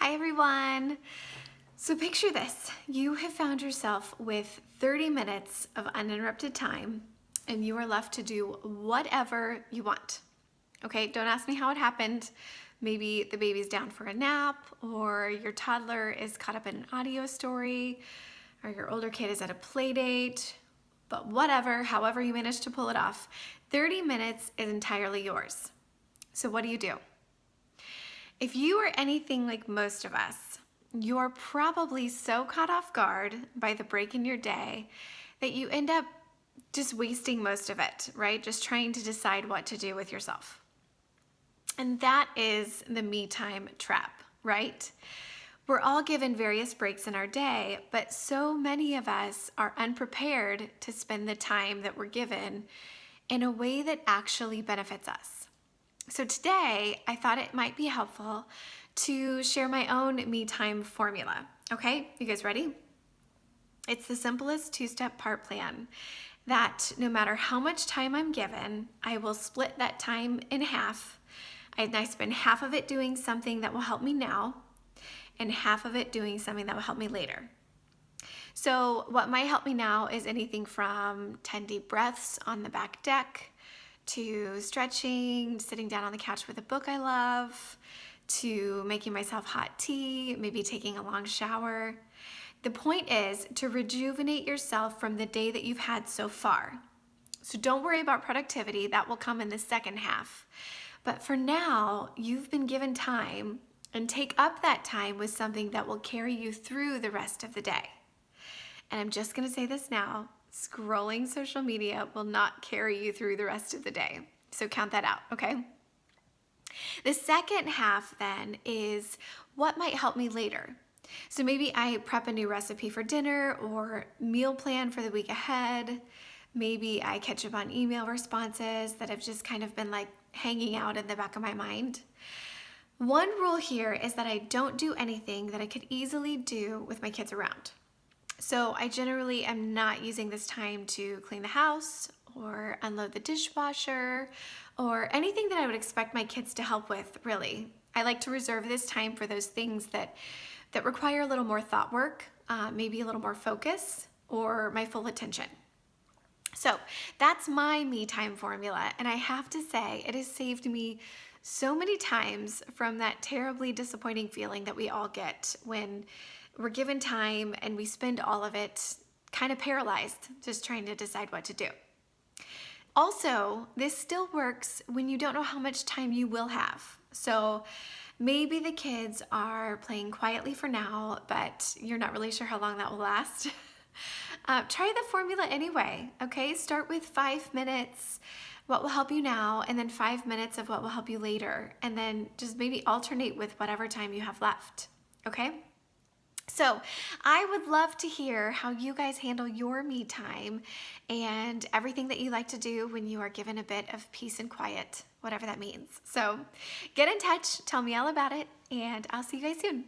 Hi everyone. So picture this. You have found yourself with 30 minutes of uninterrupted time and you are left to do whatever you want. Okay, don't ask me how it happened. Maybe the baby's down for a nap, or your toddler is caught up in an audio story, or your older kid is at a play date, but whatever, however you manage to pull it off, 30 minutes is entirely yours. So what do? If you are anything like most of us, you're probably so caught off guard by the break in your day that you end up just wasting most of it, right? Just trying to decide what to do with yourself. And that is the me time trap, right? We're all given various breaks in our day, but so many of us are unprepared to spend the time that we're given in a way that actually benefits us. So today, I thought it might be helpful to share my own me time formula. Okay, you guys ready? It's the simplest two-step part plan that no matter how much time I'm given, I will split that time in half. I spend half of it doing something that will help me now and half of it doing something that will help me later. So what might help me now is anything from 10 deep breaths on the back deck, to stretching, sitting down on the couch with a book I love, to making myself hot tea, maybe taking a long shower. The point is to rejuvenate yourself from the day that you've had so far. So don't worry about productivity, that will come in the second half. But for now, you've been given time, and take up that time with something that will carry you through the rest of the day. And I'm just gonna say this now, scrolling social media will not carry you through the rest of the day. So count that out, okay? The second half then is what might help me later. So maybe I prep a new recipe for dinner or meal plan for the week ahead. Maybe I catch up on email responses that have just kind of been like hanging out in the back of my mind. One rule here is that I don't do anything that I could easily do with my kids around. So I generally am not using this time to clean the house or unload the dishwasher or anything that I would expect my kids to help with, really. I like to reserve this time for those things that require a little more thought work, maybe a little more focus, or my full attention. So that's my me time formula, and I have to say it has saved me so many times from that terribly disappointing feeling that we all get when we're given time and we spend all of it kind of paralyzed, just trying to decide what to do. Also, this still works when you don't know how much time you will have. So maybe the kids are playing quietly for now, but you're not really sure how long that will last. Try the formula anyway, okay? Start with 5 minutes, what will help you now, and then 5 minutes of what will help you later, and then just maybe alternate with whatever time you have left, okay? So I would love to hear how you guys handle your me time and everything that you like to do when you are given a bit of peace and quiet, whatever that means. So get in touch, tell me all about it, and I'll see you guys soon.